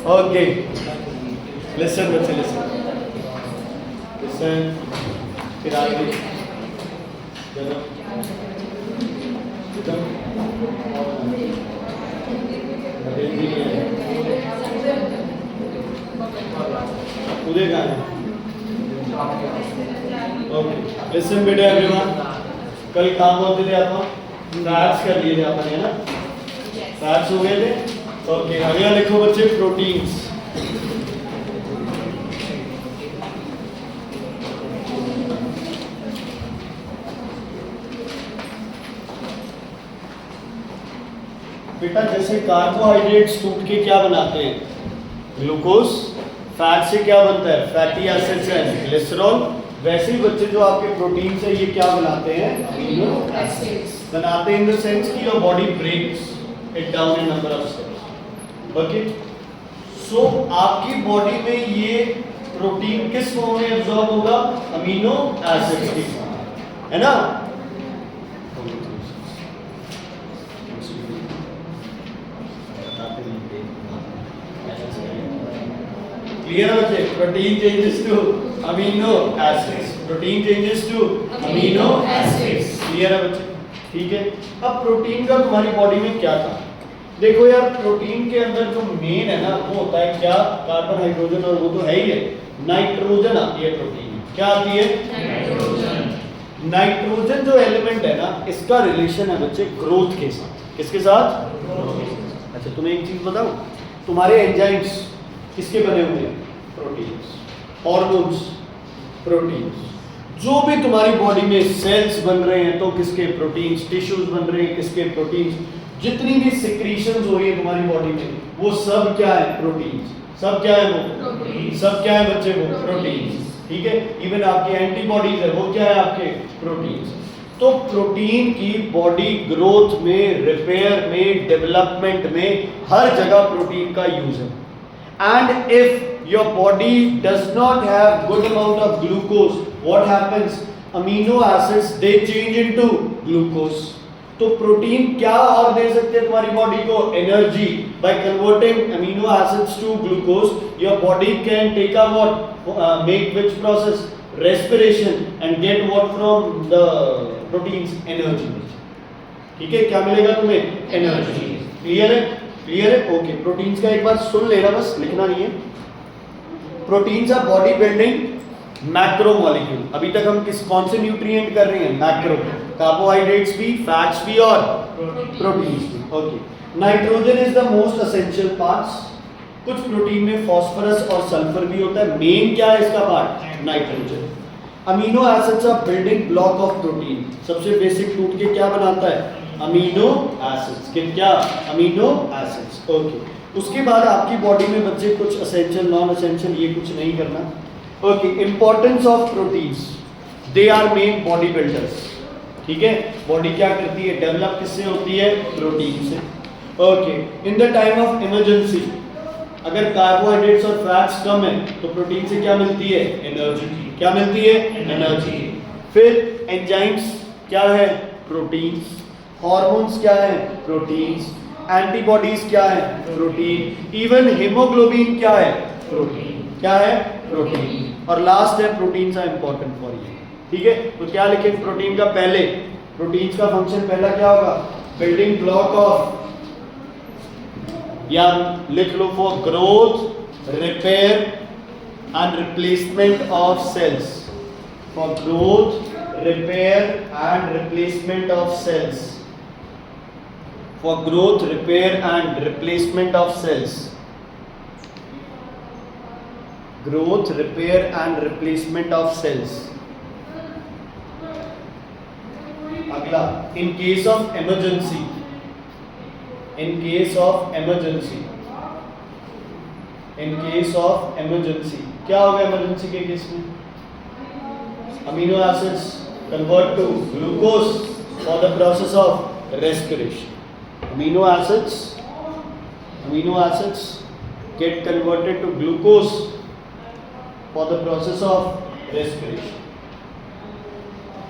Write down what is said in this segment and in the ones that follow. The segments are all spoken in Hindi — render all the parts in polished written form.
ओके, लिसन बच्चे, लिसन लिसन, फिर आगे चलो, उदय कहाँ है? ओके, लिसन बेटे एवरीवन, कल काम होते थे आप फैट्स कर लिए थे आपने, है ना? फैट्स हो गए थे। ओके, अगला लिखो बच्चे प्रोटीन्स। बेटा जैसे कार्बोहाइड्रेट्स टूट के क्या बनाते हैं? ग्लूकोज। फैट से क्या बनता है? Fatty acids and glycerol. वैसे ही बच्चे जो आपके प्रोटीन से ये क्या बनाते हैं? अमीनो एसिड्स बनाते हैं, इन द सेंस कि your body breaks it down in number of cells. Okay, so आपकी बॉडी में ये प्रोटीन किस फॉर्म में एब्जॉर्ब होगा? अमीनो एसिड्स की फॉर्म, है ना? क्लियर है बच्चे? Protein changes to amino acids, protein changes to amino acids. Clear है बच्चे? ठीक है। अब प्रोटीन का तुम्हारी बॉडी में क्या था? देखो यार, प्रोटीन के अंदर जो मेन है ना वो होता है क्या? कार्बन, हाइड्रोजन, और वो तो है ही है, नाइट्रोजन आती है प्रोटीन में। क्या आती है? नाइट्रोजन। नाइट्रोजन जो एलिमेंट है ना, इसका रिलेशन है बच्चे ग्रोथ के साथ। किसके साथ? अच्छा, तुम्हें एक चीज बताऊं, तुम्हारे एंजाइम्स किसके बने हुए हैं? प्रोटीन्स। Hormones proteins. जो भी तुम्हारी बॉडी में सेल्स बन रहे हैं तो किसके? प्रोटीन्स। टिश्यूज बन रहे हैं किसके? प्रोटीन्स। जितनी भी सिक्रीशंस हो रही है तुम्हारी बॉडी में वो सब क्या है? प्रोटीन्स। सब क्या है? वो सब क्या है बच्चे? वो प्रोटीन्स। ठीक है। इवन आपकी एंटीबॉडीज है वो क्या है? आपके प्रोटीन्स। तो प्रोटीन की बॉडी ग्रोथ में, रिपेयर में, डेवलपमेंट में हर जगह प्रोटीन का यूज है। And if your body does not have good amount of glucose, what happens? Amino acids they change into glucose. तो प्रोटीन क्या और दे सकते हैं तुम्हारी बॉडी को? Energy. by converting amino acids to glucose, your body can take a what? Make which process? Respiration and get what from the proteins? Energy. ठीक है, क्या मिलेगा तुम्हें? एनर्जी। क्लियर है? क्लियर है? ओके, प्रोटीन्स का एक बार सुन लेना, बस लिखना नहीं है। Proteins our body building macro molecule. अभी तक हम कौन से न्यूट्रिएंट कर रहे हैं? मैक्रो। कार्बोहाइड्रेट्स भी, फैट्स भी और प्रोटीन्स भी। Okay, nitrogen is the most essential parts. कुछ प्रोटीन में फास्फोरस और सल्फर भी होता है। मेन क्या है इसका part? Nitrogen. Amino acids are building block of protein. सबसे बेसिक टूट के क्या बनाता है? Amino acids. क्या? Amino acids. ओके, उसके बाद आपकी बॉडी में बच्चे कुछ एसेंशियल, नॉन एसेंशियल, ये कुछ नहीं करना। Okay, importance of proteins, they are main body builders. ठीक है, बॉडी क्या करती है? डेवलप किससे होती है? प्रोटीन से। Okay, in the time of emergency अगर कार्बोहाइड्रेट्स और फैट्स कम है तो प्रोटीन से क्या मिलती है? एनर्जी। क्या मिलती है? एनर्जी। फिर एंजाइम्स क्या है? प्रोटीन्स। हार्मोन्स क्या है? प्रोटीन्स। एंटीबॉडीज क्या है? प्रोटीन। इवन हीमोग्लोबिन क्या है? प्रोटीन। क्या है? प्रोटीन। और लास्ट है proteins are important for you. ठीक है, तो क्या लिखे प्रोटीन का? पहले प्रोटीन्स का फंक्शन पहला क्या होगा? बिल्डिंग ब्लॉक ऑफ, या लिख लो for growth, repair and replacement of cells. For growth, repair and replacement of cells. For growth, repair and replacement of cells. Growth, repair and replacement of cells. अगला, in case of emergency. In case of emergency. In case of emergency. क्या होगा emergency के केस में? Amino acids convert to glucose for the process of respiration. Amino acids get converted to glucose for the process of respiration.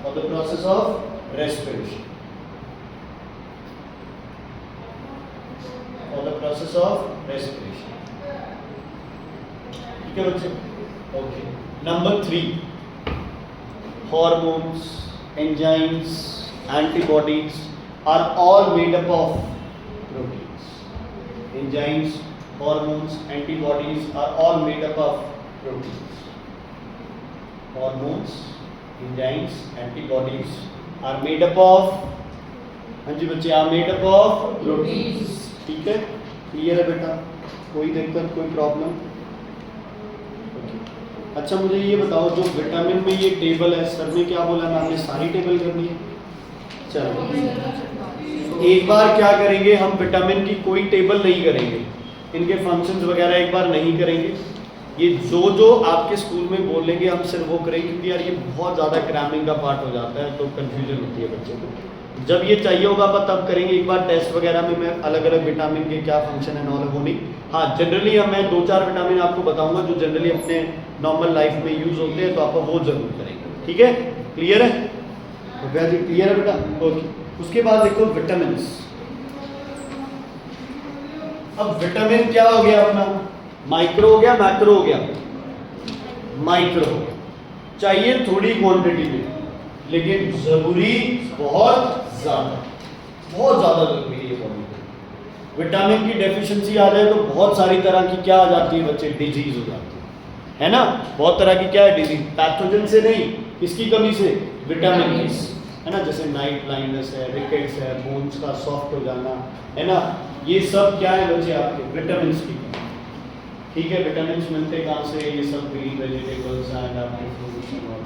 For the process of respiration. For the process of respiration. ठीक है बच्चे? Okay, number 3, hormones, enzymes, antibodies are all made up of proteins. Enzymes, hormones, antibodies are all made up of proteins. Hormones, enzymes, antibodies are made up of, हाँ जी बच्चे, are made up of proteins. ठीक है, क्लियर है बेटा? कोई दिक्कत, कोई प्रॉब्लम? अच्छा मुझे ये बताओ, जो विटामिन में ये टेबल है, सर ने क्या बोला, मैम ने सारी टेबल करनी है? चलो एक बार क्या करेंगे, हम विटामिन की कोई टेबल नहीं करेंगे, इनके फंक्शंस वगैरह एक बार नहीं करेंगे। ये जो आपके स्कूल में बोलेंगे हम सिर्फ वो करेंगे, क्योंकि यार ये बहुत ज़्यादा क्रैमिंग का पार्ट हो जाता है, तो कन्फ्यूजन होती है बच्चों को। जब ये चाहिए होगा तब करेंगे। एक बार टेस्ट वगैरह में मैं अलग अलग विटामिन के क्या फंक्शन है नॉलेज होनी। हाँ, जनरली मैं 2-4 विटामिन आपको बताऊंगा जो जनरली अपने नॉर्मल लाइफ में यूज होते हैं, तो आप वो जरूर करेंगे। ठीक है, क्लियर है? तो भैया जी क्लियर है बेटा? ओके, उसके बाद देखो विटामिन। अब विटामिन क्या हो गया अपना, माइक्रो हो गया, मैक्रो हो गया? माइक्रो हो गया। चाहिए थोड़ी क्वांटिटी में, लेकिन जरूरी बहुत ज्यादा जरूरी है बॉडी में। विटामिन की डेफिशिएंसी आ जाए तो बहुत सारी तरह की क्या आ जाती है बच्चे, डिजीज हो जाती है ना? बहुत तरह की क्या है डिजीज, पैथोजन से नहीं, किसकी कमी से? विटामिन की, है ना? जैसे नाइट ब्लाइंडनेस है, रिकेट्स है, बोन्स का सॉफ्ट हो जाना, है ना? ये सब क्या है बच्चे आपके विटामिन की। ठीक है, विटामिन मिलते कहाँ से? ये सब ग्रीन वेजिटेबल्स एंड आपके फ्रूट्स और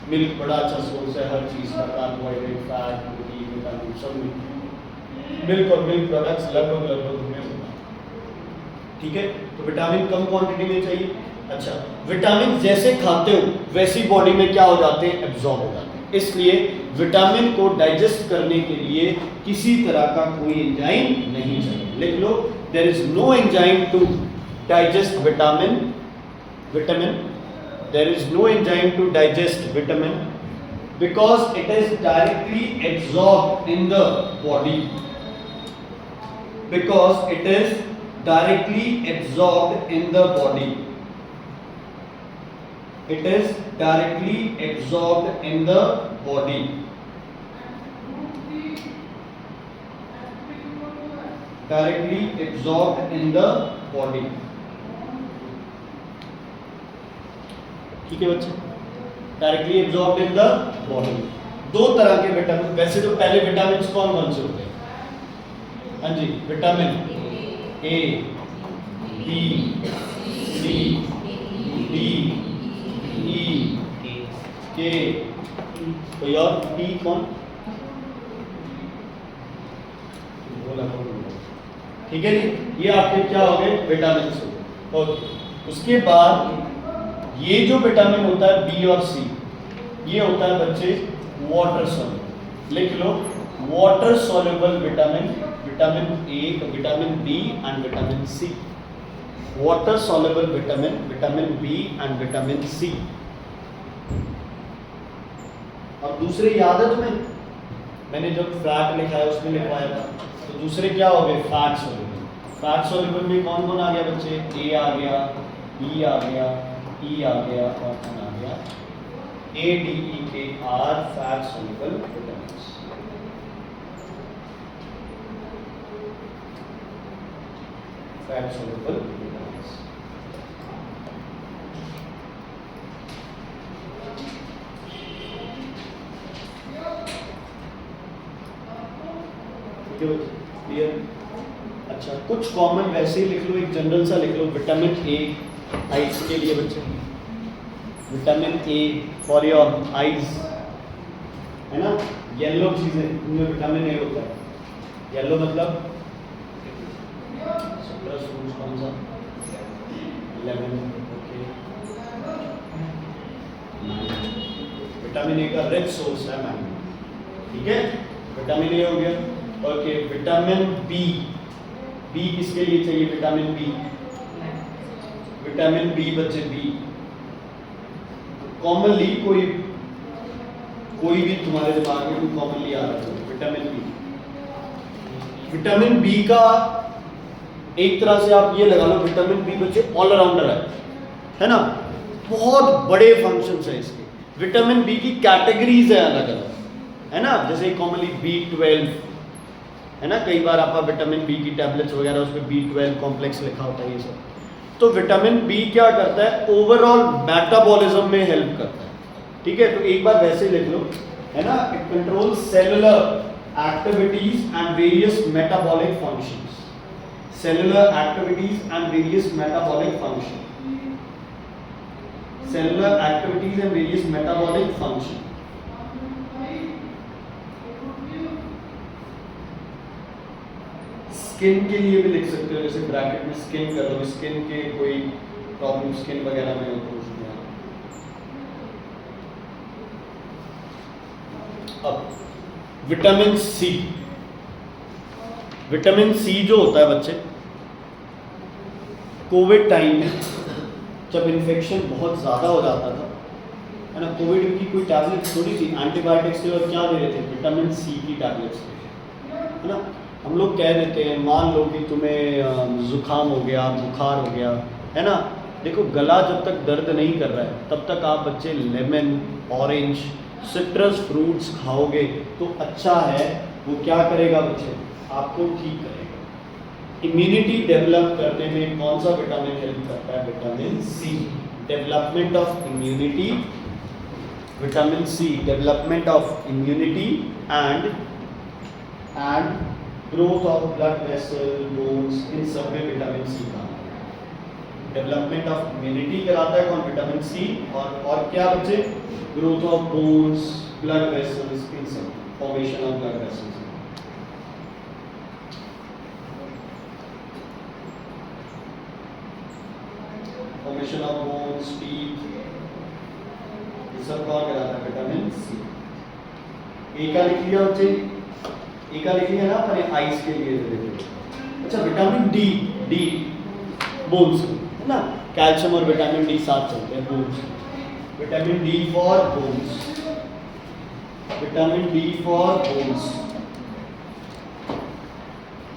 मिल्क बड़ा अच्छा सोर्स है हर चीज़ का, कार्बोहाइड्रेट, फैट, प्रोटीन, विटामिन सब मिलते हैं। मिल्क और मिल्क प्रोडक्ट्स लगभग हमें होता है। ठीक है, तो विटामिन कम क्वांटिटी में चाहिए। अच्छा, विटामिन जैसे खाते हो वैसी बॉडी में क्या हो जाते हैं, एब्जॉर्ब हो जाते हैं। इसलिए विटामिन को डाइजेस्ट करने के लिए किसी तरह का कोई एंजाइम नहीं चाहिए। लिख लो, there is no enzyme to digest vitamin. There is no enzyme to digest vitamin because it is directly absorbed in the body. Because it is directly absorbed in the body. It is directly absorbed in the body. Directly absorbed in the body. ठीक है बच्चे, directly absorbed in the body. 2 तरह के विटामिन, वैसे तो पहले विटामिन कौन से होते हैं? हाँ जी, vitamin A, B, C, D, E, K, कोई और? टी कौन? ठीक है जी, ये आपके क्या हो गए विटामिन। ओके, उसके बाद ये जो विटामिन होता है बी और सी, ये होता है बच्चे वाटर सॉल्युबल। लिख लो, water soluble vitamin, vitamin A, vitamin B and vitamin C. Water soluble vitamin, vitamin B and vitamin C. और दूसरे याद है तुम्हें, मैंने जब फैट लिखा है उसमें लिखवाया था, तो दूसरे क्या हो गए, फैट सॉल्युबल। फैट सॉल्युबल में कौन कौन आ गया बच्चे? ए आ गया, बी आ गया, ई आ गया और कौन आ गया? ए, D, E, K are fat soluble vitamins. Fat soluble vitamins. Clear? अच्छा, कुछ कॉमन वैसे ही लिख लो, एक जनरल सा लिख लो, विटामिन ए आइज के लिए बच्चे, vitamin A for your eyes, है ना? येलो चीजें उनमें विटामिन ए होता है। येलो मतलब सिट्रस फ्रूट्स, कौन सा? लेमन। ओके, विटामिन ए का रिच सोर्स है मैंगो। ठीक है, विटामिन ए हो गया। ओके, विटामिन बी, बी किसके लिए चाहिए? विटामिन बी, विटामिन बी बच्चे, बी कॉमनली कोई भी तुम्हारे दिमाग में कोई कॉमनली आ रहा है, विटामिन बी। विटामिन बी का एक तरह से आप ये लगा लो, विटामिन बी बच्चे ऑल राउंडर है। है ना, बहुत बड़े फंक्शंस हैं इसके। विटामिन बी की कैटेगरीज है अलग अलग, है ना, जैसे कॉमनली B12 है ना, कई बार आपका विटामिन बी की टैबलेट्स वगैरह उस पर B12 कॉम्प्लेक्स लिखा होता है ये सब। तो विटामिन बी क्या करता है, ओवरऑल मेटाबॉलिज्म में हेल्प करता है, ठीक है। तो एक बार वैसे लिख लो, है ना, it control cellular activities and various metabolic functions, cellular activities and various metabolic function, cellular activities and various metabolic function. Skin के लिए भी लिख सकते हो, जैसे ब्रैकेट में स्किन कर दो, स्किन के कोई प्रॉब्लम स्किन वगैरह में हो तो उसमें। अब विटामिन सी, विटामिन सी जो होता है बच्चे, कोविड टाइम में जब इन्फेक्शन बहुत ज़्यादा हो जाता था, है ना, कोविड की कोई टैबलेट थोड़ी थी, एंटीबायोटिक्स के और क्या दे रहे थे, विटामिन सी की टैबलेट्स, है ना। हम लोग कह देते हैं, मान लो कि तुम्हें जुकाम हो गया, बुखार हो गया, है ना, देखो गला जब तक दर्द नहीं कर रहा है तब तक आप बच्चे लेमन, ऑरेंज, सिट्रस फ्रूट्स खाओगे तो अच्छा है, वो क्या करेगा बच्चे, आपको ठीक करेगा। इम्यूनिटी डेवलप करने में कौन सा विटामिन हेल्प करता है, vitamin C, development of immunity, vitamin C development of immunity and growth of blood vessel, bones, इन सब में विटामिन सी का डेवलपमेंट ऑफ इम्यूनिटी कराता है कौन, विटामिन सी, और क्या बच्चे, growth of bones, blood vessels, इन सब, formation of blood vessels. Formation of bones, teeth, ये सब कौन कराता है, विटामिन सी। ए का लिख लिया बच्चे, ए का लिख लिया ना अपने आइज के लिए रिलेटेड। अच्छा, विटामिन डी, डी बोन्स, है ना, कैल्शियम और विटामिन डी साथ चलते हैं, bones, vitamin D for bones, vitamin D for bones,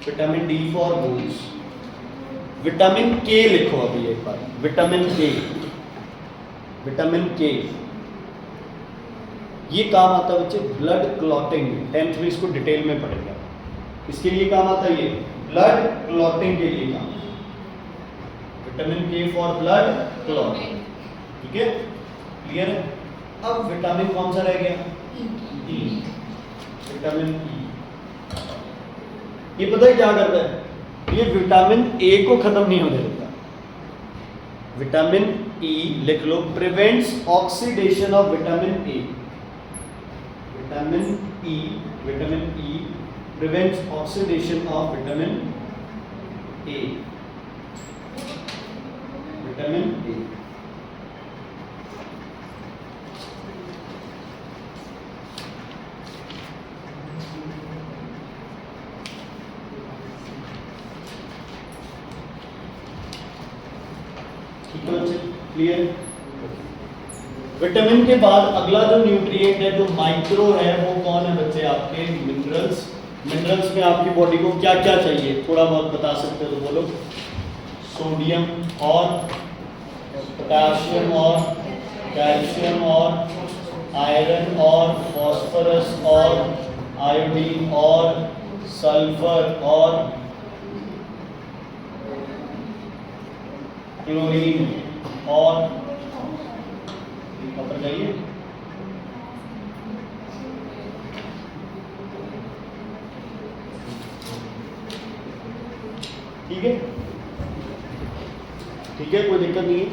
vitamin D for bones. Vitamin के लिखो अभी एक बार, विटामिन के, विटामिन के ये काम आता है बच्चे ब्लड क्लॉटिंग, 10th में इसको डिटेल में पढ़ेगा, इसके लिए काम आता है ये ब्लड क्लॉटिंग के लिए काम, विटामिन के फॉर ब्लड क्लॉटिंग, ठीक है, क्लियर है। अब विटामिन कौन सा रह गया, ई, विटामिन ई। ये पता है क्या करता है, ये विटामिन ए को खत्म नहीं होने देता। विटामिन ई लिख लो, prevents oxidation of vitamin A, vitamin E prevents oxidation of vitamin A, vitamin A. ठीक है बच्चे, क्लियर। विटामिन के बाद अगला जो न्यूट्रिएंट है, जो माइक्रो है, वो कौन है बच्चे, आपके मिनरल्स। मिनरल्स में आपकी बॉडी को क्या क्या चाहिए, थोड़ा बहुत बता सकते हो तो बोलो। सोडियम और पोटेशियम और कैल्शियम और आयरन और फॉस्फोरस और आयोडीन और सल्फर और क्लोरीन और कॉपर चाहिए। ठीक है, ठीक है, कोई दिक्कत नहीं है।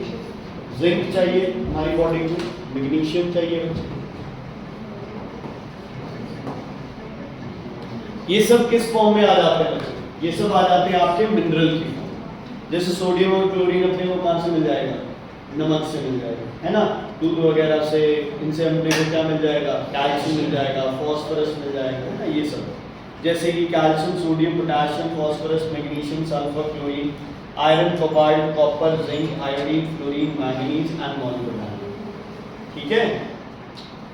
जिंक चाहिए हमारी बॉडी को, मैग्नीशियम चाहिए बच्चे। ये सब किस फॉर्म में आ जाते हैं बच्चे, ये सब आ जाते हैं आपके मिनरल की फॉर्म। जैसे सोडियम और क्लोरीन अपने को कहाँ से मिल जाएगा, नमक से मिल जाएगा, है ना, दूध वगैरह से, इनसे अपने को क्या मिल जाएगा, कैल्शियम मिल जाएगा, फॉस्फोरस मिल जाएगा, है ना, ये सब। जैसे कि calcium, sodium, potassium, phosphorus, magnesium, sulphur, chlorine, iron, cobalt, copper, zinc, iodine, fluorine, manganese and molybdenum. ठीक है,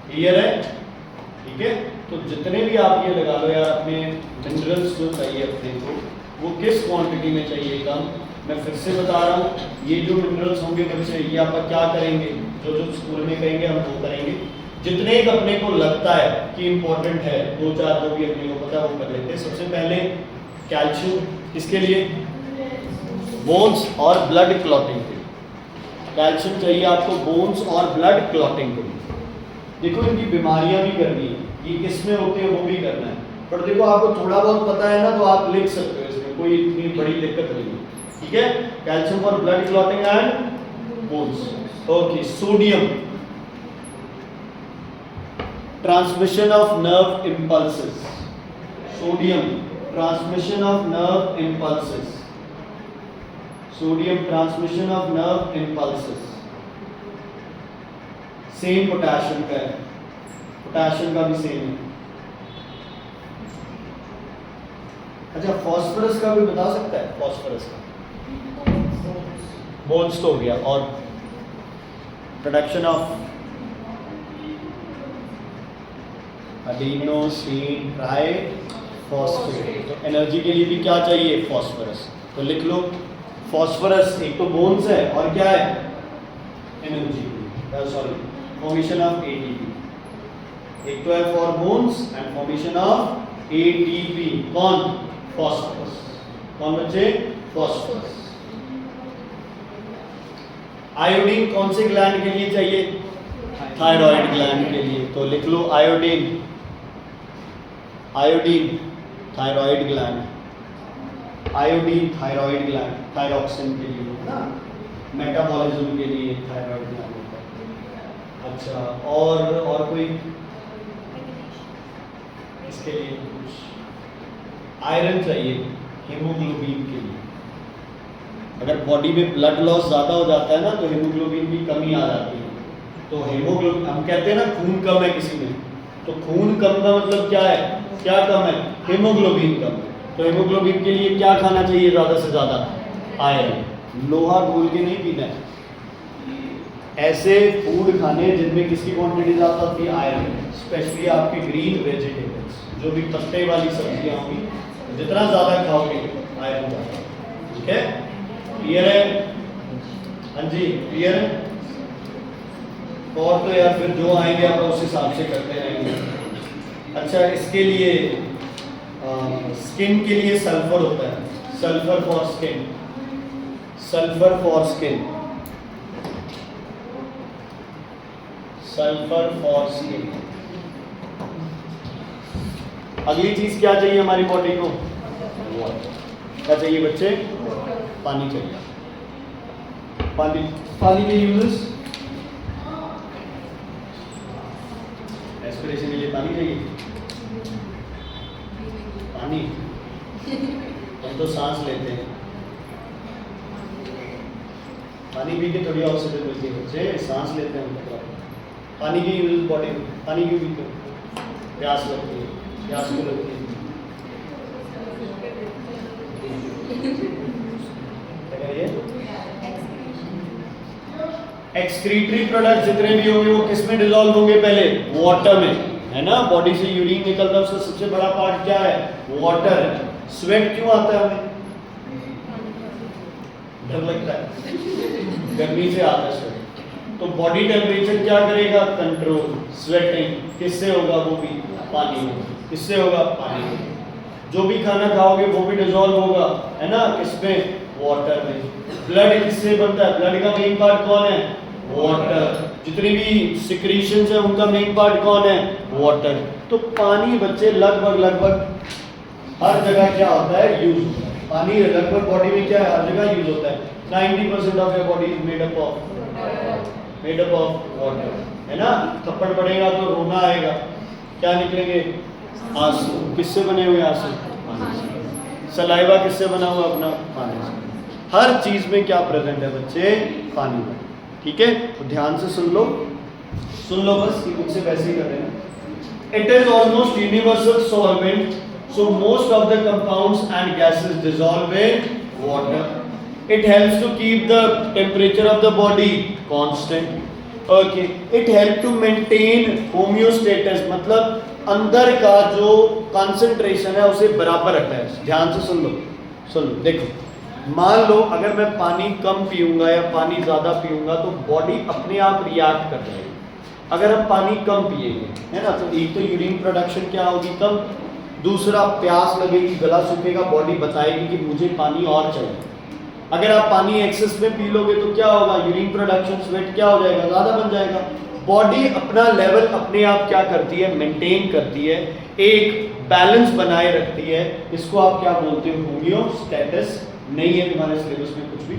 क्लियर है, ठीक है। तो जितने भी आप ये लगा लो यार, अपने मिनरल्स जो चाहिए अपने को, वो किस क्वांटिटी में चाहिए कम। मैं फिर से बता रहा हूँ, ये जो मिनरल्स होंगे बच्चे, ये आप क्या करेंगे, जो जो स्कूल में कहेंगे हम वो करेंगे। जितने एक अपने को लगता है कि इम्पोर्टेंट है, 2-4 जो भी अपने को पता है वो कर लेते हैं। सबसे पहले कैल्शियम, किसके लिए, बोन्स और ब्लड क्लॉटिंग के लिए। कैल्शियम चाहिए आपको बोन्स और ब्लड क्लॉटिंग के लिए। देखो इनकी बीमारियां भी करनी है, ये किस में होते हैं वो भी करना है, पर देखो आपको थोड़ा बहुत पता है ना तो आप लिख सकते हो, इसमें कोई इतनी बड़ी दिक्कत नहीं है। ठीक है, calcium for blood clotting and bones. Okay, sodium, transmission of nerve impulses. Sodium, transmission of nerve impulses. Sodium, transmission of nerve impulses. Same potassium का है, पोटेशियम का भी सेम है। अच्छा, फास्फोरस का भी बता सकता है, फास्फोरस का बोन्स तो हो गया, और प्रोडक्शन ऑफ एडिनोसिन ट्राइफॉस्फेट। तो एनर्जी के लिए भी क्या चाहिए, फास्फोरस। तो लिख लो फास्फोरस, एक तो बोन्स है और क्या है, energy, sorry formation of ATP. एक तो है for bones and formation of ATP. कौन, फास्फोरस। कौन बच्चे, फास्फोरस। आयोडीन कौन से ग्लैंड के लिए चाहिए, थायराइड ग्लैंड के लिए। तो लिख लो iodine, iodine thyroid gland, iodine thyroid gland, thyroxine के लिए ना, मेटाबॉलिज्म के लिए थायराइड ग्लैंड होता है। अच्छा, और कोई इसके लिए कुछ आयरन चाहिए हीमोग्लोबिन के लिए। अगर बॉडी में ब्लड लॉस ज़्यादा हो जाता है ना तो हीमोग्लोबिन की कमी आ जाती है। तो हीमोग्लोबिन, हम कहते हैं ना खून कम है किसी में, तो खून कम का मतलब क्या है, क्या कम है, हीमोग्लोबिन कम है। तो हीमोग्लोबिन के लिए क्या खाना चाहिए ज़्यादा से ज़्यादा, आयरन। लोहा घोल के नहीं पीना है, ऐसे फूड खाने जिनमें किसकी क्वांटिटी ज़्यादा होती है, आयरन। स्पेशली आपके ग्रीन वेजिटेबल्स, जो भी पत्ते वाली सब्जियां होंगी, जितना ज़्यादा खाओगे आयरन ज़्यादा। ठीक है, क्लियर है, हाँ जी क्लियर है। और तो यार फिर जो आएंगे आप उस हिसाब से करते रहेंगे। अच्छा, इसके लिए स्किन के लिए सल्फर होता है, sulphur for skin, sulphur for skin, sulphur for skin. अगली चीज क्या चाहिए हमारी बॉडी को, क्या चाहिए बच्चे, पानी चाहिए। पानी, पानी के यूजेस, रेस्पिरेशन के लिए पानी चाहिए। पानी, हम तो सांस लेते हैं, पानी पी के थोड़ी ऑक्सीजन मिलती है बच्चे, सांस लेते हैं हम तो। पानी की यूज बॉडी में, पानी क्यों पीते हैं, प्यास लगती है, प्यास क्यों लगती है, एक्सक्रीटरी प्रोडक्ट जितने भी होंगे वो किस में डिसॉल्व होंगे, पहले वाटर में, है ना। बॉडी से यूरिन निकलता है, उसका सबसे बड़ा पार्ट क्या है, वाटर है। स्वेट क्यों आता है हमें, डर लगता है, गर्मी से आता है स्वेट। तो बॉडी टेम्परेचर क्या करेगा, कंट्रोल। स्वेटिंग किससे होगा, वो भी पानी में। किससे होगा, पानी में। जो भी खाना खाओगे वो भी डिसॉल्व होगा, है ना, किसमें, वाटर में। ब्लड किससे बनता है, ब्लड का मेन पार्ट कौन है, वाटर। जितनी भी सिक्रीशंस है उनका मेन पार्ट कौन है, वाटर। तो पानी बच्चे लगभग हर जगह क्या होता है, यूज होता है। पानी लगभग बॉडी में क्या है, हर जगह यूज होता है। 90% of your body is made up of water, है ना। थप्पड़ पड़ेगा तो रोना आएगा, क्या निकलेंगे, आंसू। किससे बने हुए आंसू, पानी से। सलाइवा किससे बना हुआ, अपना पानी से। हर चीज में क्या प्रेजेंट है बच्चे, पानी में। ठीक है, तो ध्यान से सुन लो बस, कि मुझसे वैसे ही कर रहे हैं। It is almost universal solvent, so most of the compounds and gases dissolve in water. It helps to keep the temperature of the body constant. Okay, it helps to maintain homeostasis, मतलब अंदर का जो कंसंट्रेशन है उसे बराबर रखता है। ध्यान से सुन लो, सुनो देखो, मान लो अगर मैं पानी कम पीऊंगा या पानी ज़्यादा पीऊंगा तो बॉडी अपने आप रिएक्ट कर जाएगी। अगर हम पानी कम पिएंगे, है ना, तो एक तो यूरिन प्रोडक्शन क्या होगी, कम। दूसरा, प्यास लगेगी, गला सूखेगा, बॉडी बताएगी कि मुझे पानी और चाहिए। अगर आप पानी एक्सेस में पी लोगे तो क्या होगा, यूरिन प्रोडक्शन, स्वेट क्या हो जाएगा, ज़्यादा बन जाएगा। बॉडी अपना लेवल अपने आप क्या करती है, मेंटेन करती है, एक बैलेंस बनाए रखती है। इसको आप क्या बोलते हो, होमियोस्टेसिस। नहीं है तुम्हारे सिलेबस में कुछ भी।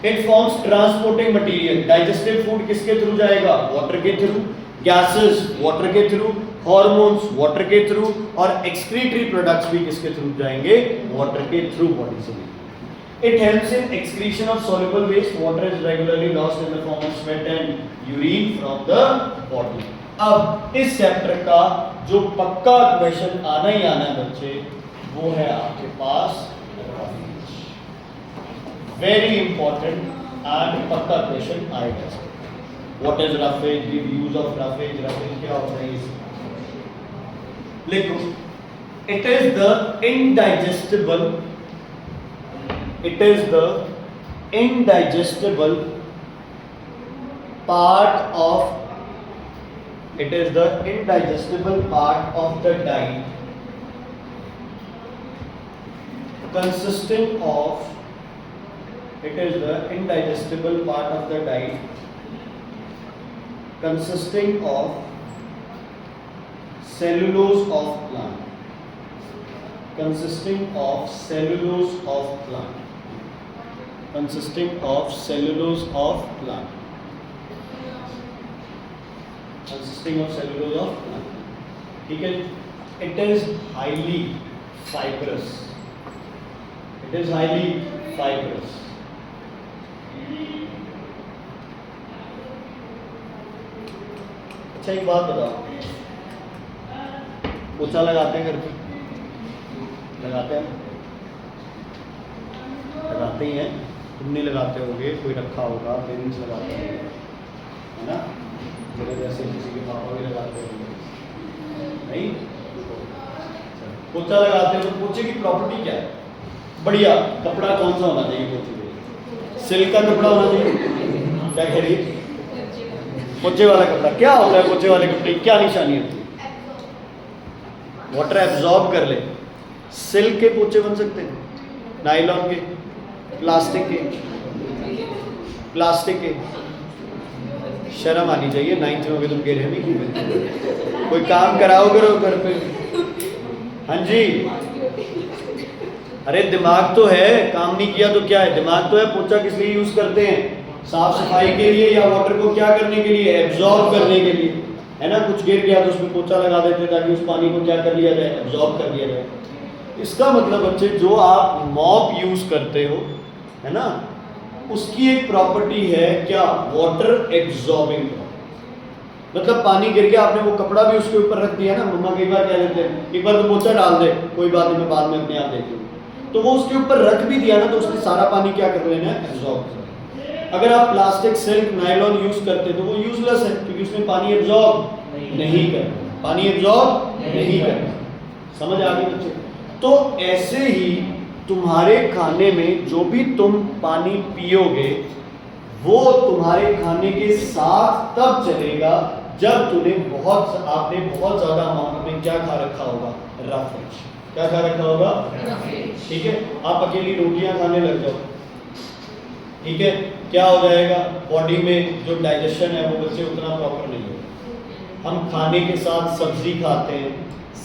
It forms transporting material. Digestive food किसके थ्रू जाएगा, वाटर के थ्रू। गैसेस वाटर के थ्रू, हार्मोन्स वाटर के थ्रू, और एक्सक्रीटरी प्रोडक्ट्स भी किसके थ्रू जाएंगे, वाटर के थ्रू बॉडी से। It helps in excretion of soluble waste. Water is regularly lost in the form of sweat and urine from the body. अब इस चैप्टर का जो पक्का क्वेश्चन आना ही आना है बच्चे, वो है आपके पास रफेज। वेरी इंपॉर्टेंट एंड पक्का क्वेश्चन आएगा। What is roughage, give use of roughage, roughage क्या होता है इस लिखो। It is the indigestible, it is the indigestible part of, it is the indigestible part of the diet consisting of, it is the indigestible part of the diet consisting of cellulose of plant, consisting of cellulose of plant, consisting of cellulose of plant, consisting of cellulose of plant, ठीक है। it is highly fibrous, it is highly fibrous। अच्छा एक बात बताओ, पोछा लगाते हैं घर पे, लगाते हैं, लगाते ही हैं, तुम नहीं लगाते होगे, कोई रखा होगा, पेरेंट्स लगाते होंगे, है ना, मेरे जैसे किसी के पापा भी लगाते होंगे, नहीं? पोछा लगाते हो तो पोछे की प्रॉपर्टी क्या है, बढ़िया कपड़ा कौन सा होना चाहिए पोछे के, सिल्क का कपड़ा होना चाहिए, क्या कह रही है, पोछे वाला कपड़ा। क्या होता है पोछे वाले कपड़े, क्या निशानी होती है, वाटर एब्जॉर्ब कर ले। सिल्क के पोछे बन सकते हैं, नायलॉन के, प्लास्टिक के, प्लास्टिक के। शर्म आनी चाहिए, 9th में हो गए तुम, कह रहे नहीं कोई काम कराओ करो घर पे। हाँ जी, अरे दिमाग तो है, काम नहीं किया तो क्या है, दिमाग तो है। पोछा किस लिए यूज करते हैं, साफ सफाई के लिए, या वाटर को क्या करने के लिए, एब्जॉर्ब करने के लिए, है ना। कुछ गिर गया तो उसमें पोछा लगा देते ताकि उस पानी को क्या कर लिया जाए, एब्जॉर्ब कर लिया जाए। इसका मतलब बच्चे जो आप मॉप यूज करते हो, है ना, उसकी एक प्रॉपर्टी है क्या, वाटर एब्जॉर्बिंग। मतलब पानी गिर गया, आपने वो कपड़ा भी उसके ऊपर रख दिया ना, मम्मा कई बार क्या देते हैं, एक बार तो पोछा डाल दे, कोई बात नहीं मैं बाद में अपने आप देखती हूँ, तो वो उसके ऊपर रख भी दिया ना, तो उसने सारा पानी क्या कर लेना है, एब्जॉर्ब कर। अगर आप प्लास्टिक, सिल्क, नायलॉन यूज करते तो वो यूजलेस है, क्योंकि उसमें पानी एब्जॉर्ब नहीं करता, पानी एब्जॉर्ब नहीं करता। समझ आ गई बच्चे। तो ऐसे ही तुम्हारे खाने में जो भी तुम पानी पियोगे वो तुम्हारे खाने के साथ तब चलेगा जब आपने बहुत ज्यादा अमाउंट में क्या खा रखा होगा, रफेज। क्या खा रखा होगा, रफेज। ठीक है, आप अकेली रोटियां खाने लग जाओ, ठीक है, क्या हो जाएगा, बॉडी में जो डाइजेशन है वो बच्चे उतना प्रॉपर नहीं होगा। हम खाने के साथ सब्जी खाते हैं,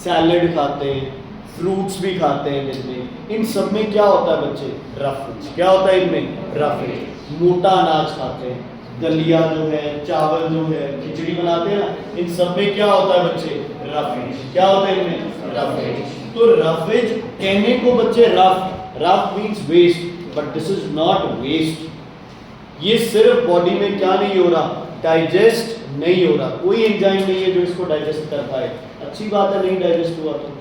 सैलेड खाते हैं, फ्रूट्स भी खाते हैं दिन में, इन सब में क्या होता है बच्चे, रफेज। क्या होता है इनमें, रफेज। मोटा अनाज खाते हैं, दलिया जो है, चावल जो है, खिचड़ी बनाते हैं ना, इन सब में क्या होता है बच्चे, रफेज। क्या होता है इनमें, रफेज। तो रफेज कहने को बच्चे rough means waste, but this is not waste. ये सिर्फ बॉडी में क्या नहीं हो रहा, डाइजेस्ट नहीं हो रहा, कोई एंजाइम नहीं है जो इसको डाइजेस्ट कर पाए। अच्छी बात है, नहीं डाइजेस्ट हुआ तो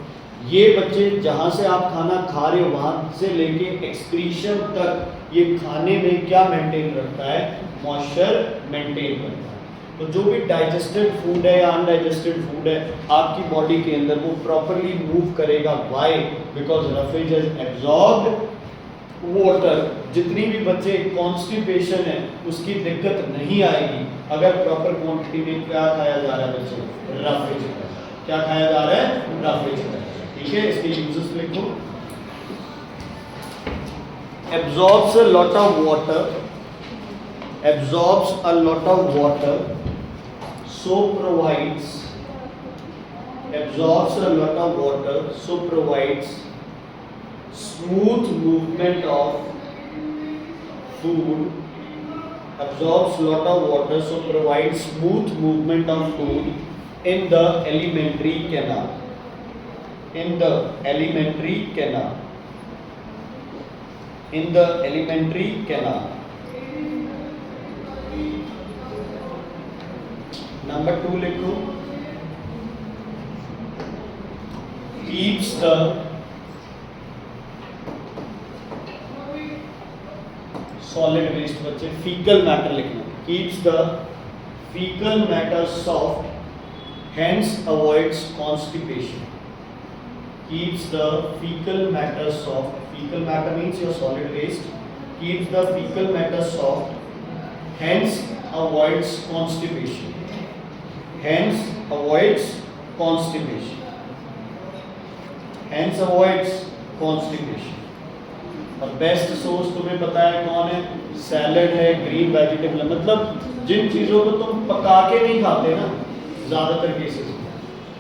ये बच्चे जहाँ से आप खाना खा रहे हो वहाँ से लेके एक्सक्रीशन तक ये खाने में क्या मेंटेन रखता है, मॉइस्चर मेंटेन करता है। तो जो भी डाइजेस्टेड फूड है या अनडाइजेस्टेड फूड है आपकी बॉडी के अंदर वो प्रॉपरली मूव करेगा। Why? Because roughage has absorbed water. जितनी भी बच्चे कॉन्स्टिपेशन है उसकी दिक्कत नहीं आएगी अगर प्रॉपर क्वांटिटी में क्या खाया जा रहा है बच्चे? रफेज। क्या खाया जा रहा है? रफेज। ठीक है, इसके यूजेस लिखो। absorbs a lot of water, absorbs a lot of water, so provides, absorbs a lot of water, so provides smooth movement of food, absorbs lot of water, so provides smooth movement of food in the alimentary canal, in the alimentary canal, in the alimentary canal. Number 2 लिखो, keeps the solid waste, बच्चे fecal matter लिखना, keeps the fecal matter soft, hence avoids constipation. Keeps the fecal matter soft. Fecal matter means your solid waste. Keeps the fecal matter soft, hence avoids constipation. Hence avoids constipation. Hence avoids constipation. और बेस्ट सोर्स तुम्हें पता है कौन है? सैलड है, ग्रीन वेजिटेबल है। मतलब जिन चीज़ों को तुम पका के नहीं खाते ना, ज़्यादातर केसेस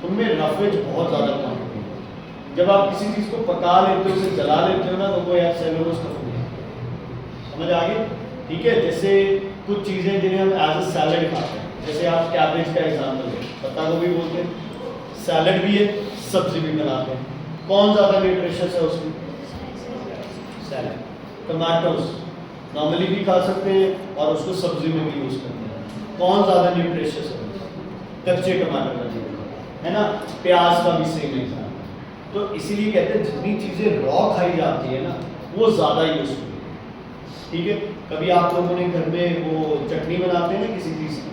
उनमें रफेज बहुत ज़्यादा क्वांटिटी है। जब आप किसी चीज़ को पका लेते हो, उसे जला लेते हो ना, तो वो यार सेलुलोज खत्म हो जाता है। समझ आ गई? ठीक है, जैसे कुछ चीज़ें जिन्हें हम एज अ सैलड खाते हैं, जैसे आप कैबेज का एग्जाम्पल लें, पत्ता गोभी बोलते हैं, सैलड भी है, सब्जी भी बनाते हैं। कौन ज़्यादा न्यूट्रिशियस है उसमें? सैलड। टमाटोज नॉर्मली भी खा सकते हैं और उसको सब्जी में भी यूज़ करते हैं। कौन ज़्यादा न्यूट्रिशियस है? कच्चे टमाटर का है ना। प्याज का भी सेम एग्जाम्पल। तो इसीलिए कहते हैं जितनी चीज़ें रॉ खाई जाती है ना, वो ज़्यादा यूजफुल है। ठीक है, कभी आप लोगों ने घर में वो चटनी बनाते हैं ना किसी चीज़ की,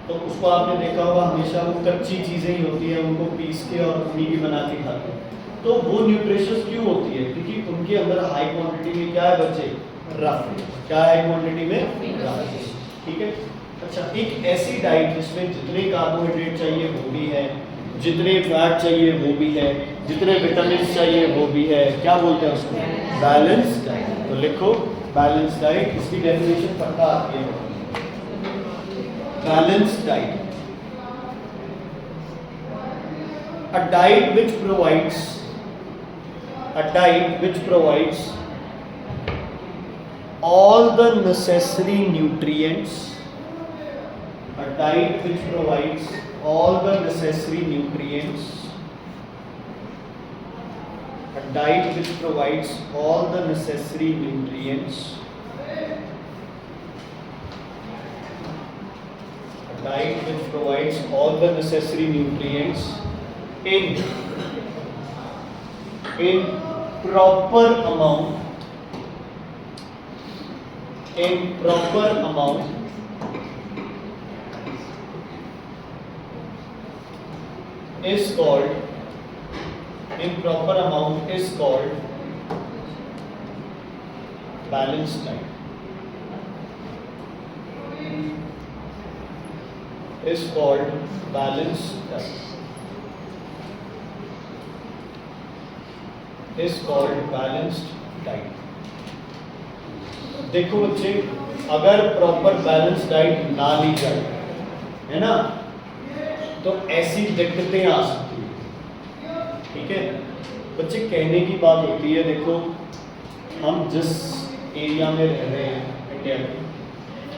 तो उसको आपने देखा होगा हमेशा वो कच्ची चीज़ें ही होती हैं, उनको पीस के और उन्हीं की बना के खाते हैं। तो वो न्यूट्रिशियस क्यों होती है? क्योंकि उनके अंदर हाई क्वांटिटी में क्या है बच्चे? रफेज। क्या है क्वांटिटी में? रफेज। ठीक है। अच्छा, एक ऐसी डाइट जिसमें जितने कार्बोहाइड्रेट चाहिए वो भी है, जितने फैट चाहिए वो भी है, जितने विटामिन चाहिए वो भी है, क्या बोलते हैं उसको? Balance diet. तो लिखो बैलेंस डाइट, इसकी डेफिनेशन पक्का आती है। Balance diet, a diet which provides, a diet which provides all the necessary nutrients, a diet which provides all the necessary nutrients, a diet which provides all the necessary nutrients, a diet which provides all the necessary nutrients in proper amount, in proper amount, is called, in proper amount is called balanced diet, is called balanced diet, is called balanced diet. देखो बच्चे, अगर प्रॉपर बैलेंस डाइट ना ली जाए, है ना, तो ऐसी दिक्कतें आ सकती हैं। ठीक है बच्चे, कहने की बात होती है, देखो हम जिस एरिया में रह रहे हैं इंडिया में,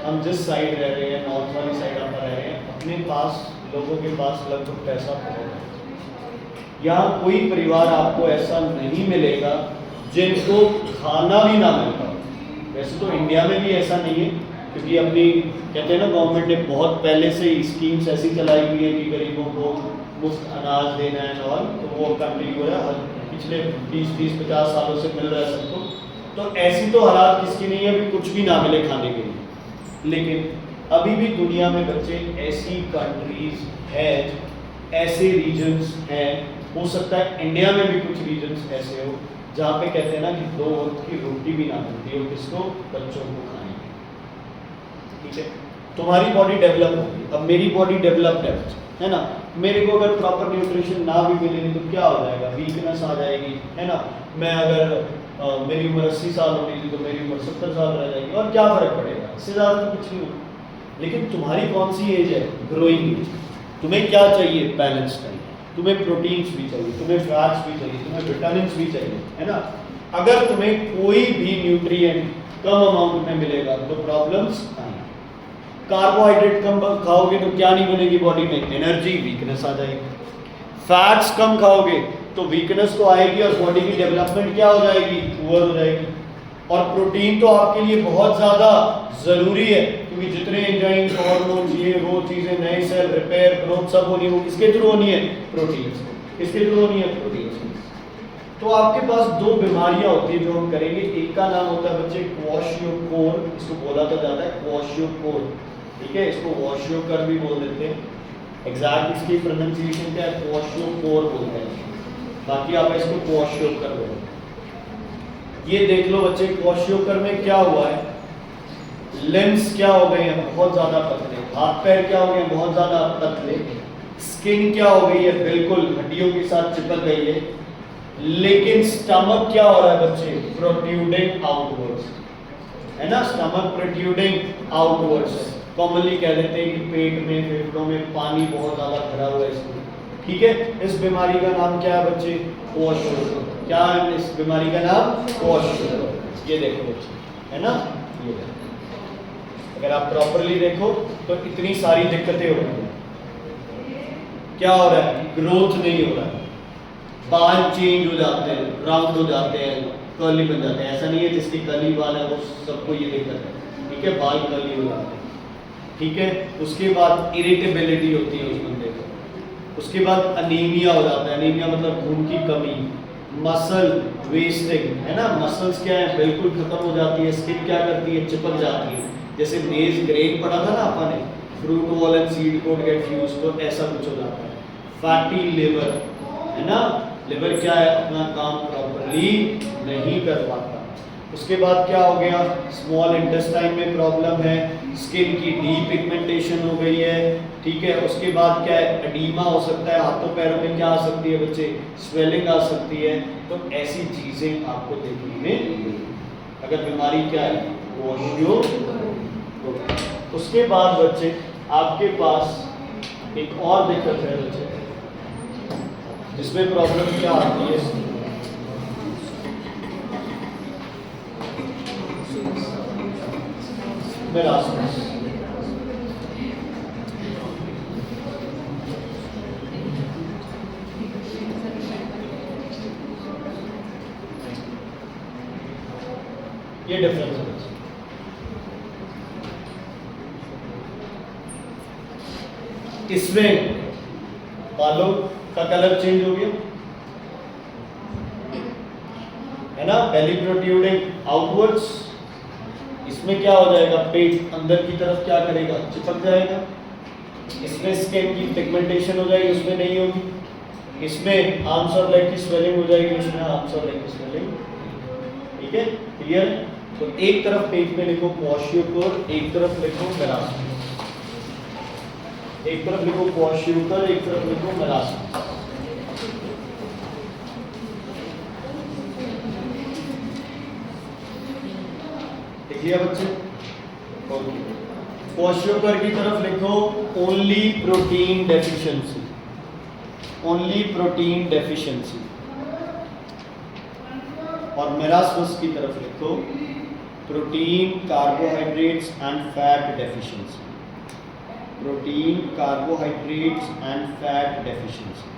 हम जिस साइड रह रहे हैं, नॉर्थ वाली साइड आप रह रहे हैं, अपने पास लोगों के पास लगभग पैसा बहुत है। यहाँ कोई परिवार आपको ऐसा नहीं मिलेगा जिनको खाना भी ना मिलता। वैसे तो इंडिया में भी ऐसा नहीं है, क्योंकि अपनी कहते हैं ना गवर्नमेंट ने बहुत पहले से स्कीम्स ऐसी चलाई हुई है कि गरीबों को मुफ्त अनाज देना है और तो वो कंटिन्यू है, पिछले 20-50 सालों से मिल रहा है सबको। तो ऐसी तो हालात किसकी नहीं है भी कुछ भी ना मिले खाने के लिए। लेकिन अभी भी दुनिया में बच्चे ऐसी कंट्रीज हैं, ऐसे रीजन्स हैं, हो सकता है इंडिया में भी कुछ रीजन्स ऐसे हो जहाँ पे कहते हैं ना कि 2 वक्त की रोटी भी ना मिलती हो, किसको? बच्चों को खाएंगे। ठीक है, तुम्हारी बॉडी डेवलप होगी, अब मेरी बॉडी डेवलप्ड है ना, मेरे को अगर प्रॉपर न्यूट्रिशन ना भी मिलेगी तो क्या हो जाएगा? वीकनेस आ जाएगी, है ना। मैं अगर मेरी उम्र 80 साल होगी थी तो मेरी उम्र 70 साल रह जाएगी, और क्या फर्क पड़ेगा? इससे ज़्यादा तो कुछ नहीं होगा। लेकिन तुम्हारी कौन सी एज है? Growing age. तुम्हें क्या चाहिए? बैलेंस चाहिए, तुम्हें प्रोटीन्स भी चाहिए, तुम्हें फैट्स भी चाहिए, तुम्हें विटामिन्स भी चाहिए, है ना। अगर तुम्हें कोई भी न्यूट्रिएंट कम अमाउंट में मिलेगा तो प्रॉब्लम्स आएंगी। कार्बोहाइड्रेट कम खाओगे तो क्या नहीं बनेगी बॉडी में? एनर्जी, वीकनेस आ जाएगी। फैट्स कम खाओगे तो वीकनेस तो आएगी और बॉडी की डेवलपमेंट क्या हो जाएगी? पुअर हो जाएगी। और प्रोटीन तो आपके लिए बहुत ज़्यादा ज़रूरी है, क्योंकि जितने एंजाइम्स, हार्मोन्स, ये वो चीज़ें, नए सेल, रिपेयर, ग्रोथ सब होनी है, वो किसके थ्रू होनी है? प्रोटीन से। किसके थ्रू होनी है? प्रोटीन से। तो आपके पास 2 बीमारियां होती है जो हम करेंगे। एक का नाम होता है बच्चे क्वाशियोकोर, इसको बोला तो जाता है क्वाशियोकोर, ठीक है, इसको वॉशियोकर भी बोल देते हैं। एग्जैक्ट इसकी प्रोनाउंसिएशन क्या है? क्वाशियोकोर बोलते हैं, बाकी आप इसको क्वाशियोकर बोलते हैं। ये देख लो बच्चे, क्वाशियोकर में क्या हुआ है? लिम्स क्या हो गए हैं? बहुत ज्यादा पतले। हाथ पैर क्या हो गए हैं? बहुत ज्यादा पतले। स्किन क्या हो गई है? बिल्कुल हड्डियों के साथ चिपक गई है। लेकिन स्टमक क्या हो रहा है बच्चे? प्रोट्रूडिंग आउटवर्ड्स, है ना, स्टमक प्रोट्रूडिंग आउटवर्ड्स। कॉमनली कह देते हैं कि पेट में, फेफड़ों में पानी बहुत ज्यादा भरा हुआ है इसमें, ठीक है। इस बीमारी का नाम क्या है बच्चे? क्वाशियोकर। क्या है इस बीमारी का नाम? क्वाशियोकर। ये देखो बच्चे, है ना, ये देखो। अगर आप प्रॉपरली देखो तो इतनी सारी दिक्कतें हो रही हैं। क्या हो रहा है? ग्रोथ नहीं हो रहा है, बाल चेंज हो जाते हैं, राउंड हो जाते हैं, कर्ली बन जाते हैं। ऐसा नहीं है जिसकी कर्ली बाल है वो सबको ये दिक्कत है, ठीक है, बाल कर्ली हो जाते हैं, ठीक है। उसके बाद इरिटेबिलिटी होती है उस बंदे को। उसके बाद अनीमिया हो जाता है। अनीमिया मतलब खून की कमी। मसल वेस्टिंग, है ना, मसल्स क्या है? बिल्कुल खत्म हो जाती है। स्किन क्या करती है? चिपक जाती है। जैसे मेज ग्रेन पढ़ा था ना अपन ने, fruit wall and seed coat get fused, तो ऐसा कुछ हो जाता है। फैटी लिवर, है ना, लिवर क्या है? अपना काम प्रॉपरली नहीं कर पाता। उसके बाद क्या हो गया? स्मॉल इंटेस्टाइन में प्रॉब्लम है, स्किन की डीपिगमेंटेशन हो गई है, ठीक है। उसके बाद क्या है? एडीमा हो सकता है, हाथों पैरों में क्या आ सकती है बच्चे? स्वेलिंग आ सकती है। तो ऐसी चीजें आपको देखने में मिलेगी। अगर बीमारी क्या है? क्वाशियोकर। उसके बाद बच्चे आपके पास एक और दिक्कत है बच्चे, जिसमें प्रॉब्लम क्या आती है? मेरास्मस। ये डिफरेंस है। इसमें बालों का कलर चेंज हो गया, है ना, बेली प्रोट्रूडिंग आउटवर्ड्स। इसमें क्या हो जाएगा? पेट अंदर की तरफ क्या करेगा? चिपक जाएगा। इसमें स्किन की पिगमेंटेशन हो जाएगी, उसमें नहीं होगी। इसमें आर्म्स और लेग की स्वेलिंग हो जाएगी, उसमें आर्म्स और लेग की स्वेलिंग, ठीक है, क्लियर। तो एक तरफ पेज में लिखो क्वाशियोकर, एक तरफ लिखो मेरास्मस। एक तरफ लिखो क्वाशियोकर, एक तरफ लिखो मेरास्मस। लिख लिया बच्चे? ओके। क्वाशियोकर की तरफ लिखो only protein deficiency, only protein deficiency. और मेरास्मस की तरफ लिखो protein, carbohydrates and fat deficiency, protein, carbohydrates and fat deficiency.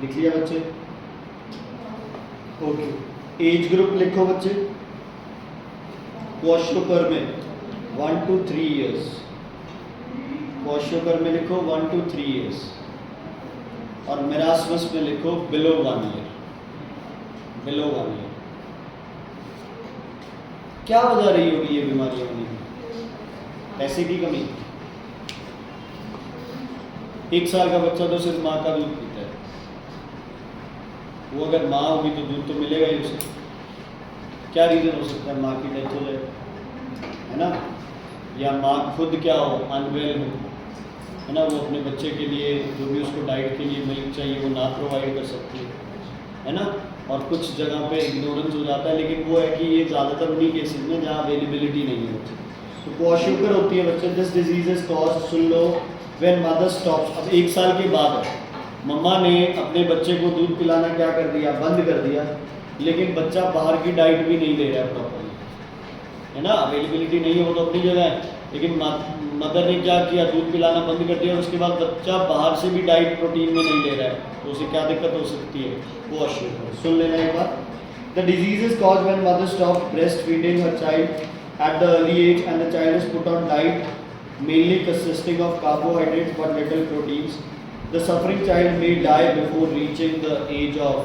लिख लिया बच्चे? ओके। एज ग्रुप लिखो बच्चे क्वाशियोकर में 1 to 3 years, क्वाशियोकर में लिखो 1 to 3 years, और मेरास्मस में लिखो बिलो 1 year। Below 1 year. क्या वजह रही होगी ये बीमारियां होने की? पैसे की कमी। 1 साल का बच्चा तो सिर्फ माँ का दूध पीता है, वो अगर माँ होगी तो दूध तो मिलेगा ही उसे। क्या रीज़न हो सकता है? माँ की डेथ हो जाए, है ना, या माँ खुद क्या हो, अनवेल हो, है ना, वो अपने बच्चे के लिए जो भी उसको डाइट के लिए मिल्क चाहिए वो ना प्रोवाइड कर सकती है ना। और कुछ जगह पे इग्नोरेंस हो जाता है, लेकिन वो है कि ये ज़्यादातर उन्हीं केसेस में जहाँ अवेलेबिलिटी नहीं होती। तो क्वाशियोकर होती है बच्चे, this disease is caused, soon low, when mother stops. अब 1 साल के बाद मम्मा ने अपने बच्चे को दूध पिलाना क्या कर दिया, बंद कर दिया, लेकिन बच्चा बाहर की डाइट भी नहीं ले रहा है प्रॉपरली, है ना, अवेलेबिलिटी नहीं है वो तो अपनी जगह है, लेकिन मदर ने क्या किया, दूध पिलाना बंद कर दिया, और उसके बाद बच्चा बाहर से भी डाइट प्रोटीन में नहीं ले रहा है, तो उसे क्या दिक्कत हो सकती है? वो अश्योर। सुन लेना एक बार, the disease is caused when mother stop breast feeding her child at the early age and the child is put on diet mainly consisting of carbohydrates but little proteins. The suffering child may die before reaching the age of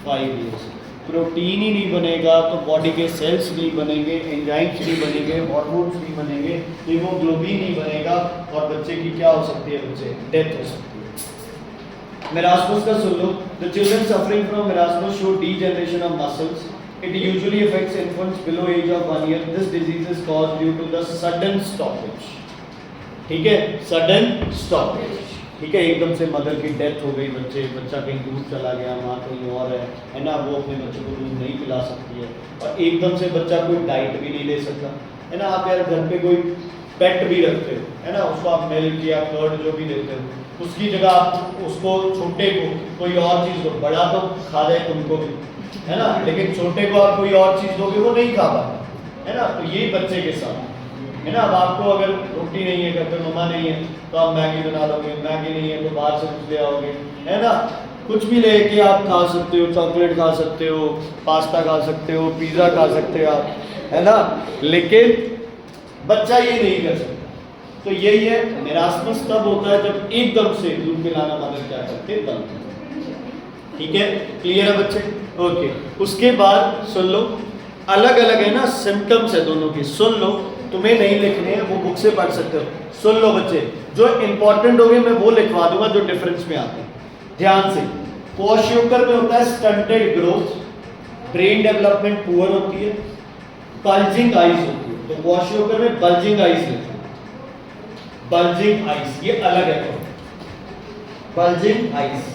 5 years. Protein ही नहीं बनेगा तो बॉडी के सेल्स नहीं बनेंगे, एंजाइम्स नहीं बनेंगे, हार्मोन्स नहीं बनेंगे, हीमोग्लोबिन नहीं बनेगा, और बच्चे की क्या हो सकती है? बच्चे डेथ हो सकती है। मेरास्मस का सुन लो, the children suffering from marasmus show degeneration of muscles. It usually affects infants below age of 1 year. This disease is caused due to the sudden stoppage. ठीक है, sudden stoppage. ठीक है, एकदम से मदर की डेथ हो गई, बच्चा कहीं दूर चला गया, माँ कहीं और है ना, वो अपने बच्चे को दूध नहीं पिला सकती है, और एकदम से बच्चा कोई डाइट भी नहीं ले सकता, है ना। आप यार घर पे कोई पेट भी रखते हो, है ना, उसको आप मिल्क या कर्ड जो भी देते हो, उसकी जगह आप उसको छोटे को कोई और चीज़ दो, बड़ा तो खा जाए तुमको भी, है ना, लेकिन छोटे को आप कोई और चीज़ दोगे वो नहीं खा पाता, है ना। तो यही बच्चे के साथ, है ना। अब आपको अगर रोटी नहीं है, घर पे मम्मा नहीं है, तो आप मैगी बना लोगे, मैगी नहीं है तो बाहर से कुछ ले आओगे, है ना, कुछ भी लेके आप खा सकते हो, चॉकलेट खा सकते हो, पास्ता खा सकते हो, पिज़्ज़ा खा सकते हो आप, है ना, लेकिन बच्चा ये नहीं कर सकता। तो यही है, मेरास्मस तब होता है जब एकदम से दूध पिलाना मदर क्या करते बंद कर। ठीक है, क्लियर है बच्चे? ओके। उसके बाद सुन लो, अलग अलग है ना सिम्टम्स है दोनों की, सुन लो, तुम्हें नहीं लिखने हैं, वो बुक से पढ़ सकते हो। सुन लो बच्चे, जो इंपॉर्टेंट होंगे मैं वो लिखवा दूंगा जो डिफरेंस में आते हैं, ध्यान से। क्वाशियोकर में होता है stunted growth, brain development poor होती है, बल्जिंग आइज होती है। तो क्वाशियोकर में बल्जिंग आइज लिखो, बल्जिंग आइज, ये अलग है, बल्जिंग आइज।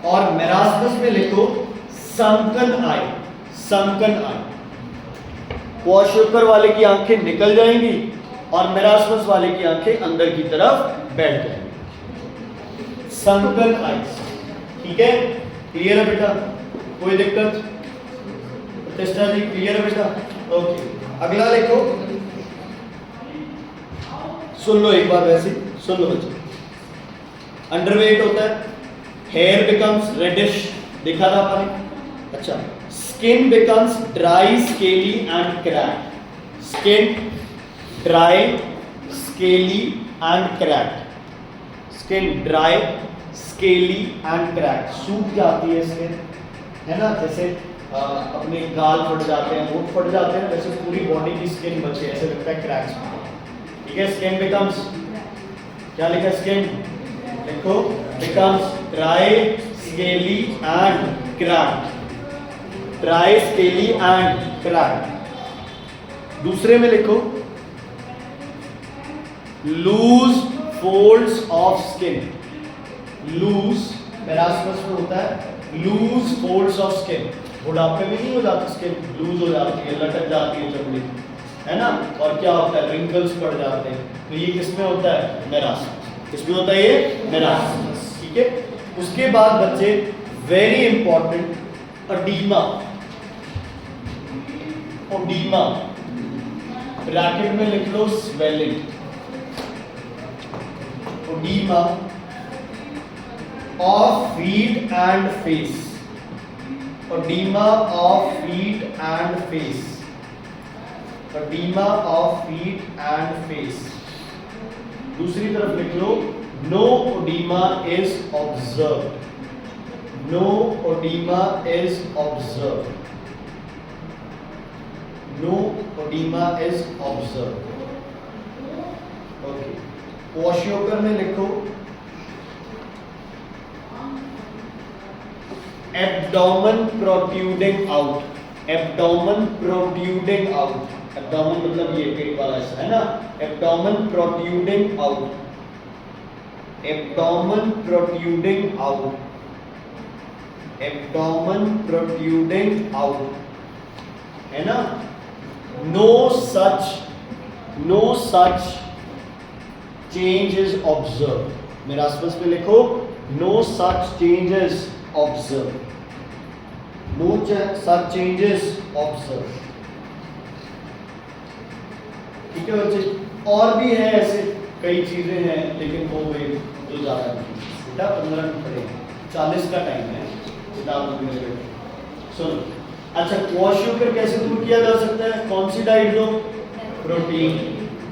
और मेरास्मस में लिखो संकन आई, संकन आई। क्वाशियोकर वाले की आंखें निकल जाएंगी और मेरास्मस वाले की आंखें अंदर की तरफ बैठ जाएंगी, संकन आइज। ठीक है, क्लियर है बेटा? कोई दिक्कत? प्रतिष्ठा जी क्लियर है बेटा? ओके, अगला लिखो, सुन लो एक बार, वैसे सुन लो बच्चे। अंडरवेट होता है, हेयर बिकम्स रेडिश, देखा था आपने? अच्छा, skin becomes dry scaly and cracked, skin dry scaly and cracked, skin dry scaly and cracked, सूख जाती है स्किन, है ना, जैसे अपने गाल फट जाते हैं, होंठ फट जाते हैं, वैसे पूरी बॉडी की स्किन बचे, ऐसे लगता है क्रैक्स। ठीक है, स्किन बिकम्स, क्या लिखा? स्किन लिखो, becomes dry scaly and cracked, dry scaly and cracked. दूसरे में लिखो, loose folds of skin, loose, marasmus में होता है लूज फोल्ड्स ऑफ स्किन। बुढ़ापे में नहीं हो जाती स्किन, लूज हो जाती है, लटक जाती है चमड़ी, है ना, और क्या होता है? रिंकल्स पड़ जाते हैं। तो ये किसमें होता है? मेरास्मस। किसमें होता है ये? मेरास्मस। ठीक है, उसके बाद बच्चे very important, oedema, oedema, bracket में लिख लो swelling, oedema of feet and face, oedema of feet and face, oedema of feet and face. दूसरी तरफ लिख लो, no oedema is observed, no oedema is observe, no oedema is observe. Okay, question में लिखो abdomen protruding out, abdomen protruding out, abdomen मतलब ये पेट वाला हिस्सा है ना, abdomen protruding out, abdomen protruding out, abdomen protruding out, है ना। No such change is observe, मेरा आसपास में लिखो no such changes observe, no such changes observe. ठीक है बच्चे, और भी है ऐसे कई चीजें हैं, लेकिन वो वे तो ज्यादा नहीं, बेटा 15 मिनट पड़ेगा, 40 का टाइम है किताब में। सुनो, अच्छा क्वाशोकर कैसे दूर किया जा सकता है, कौन सी डाइट दो, प्रोटीन,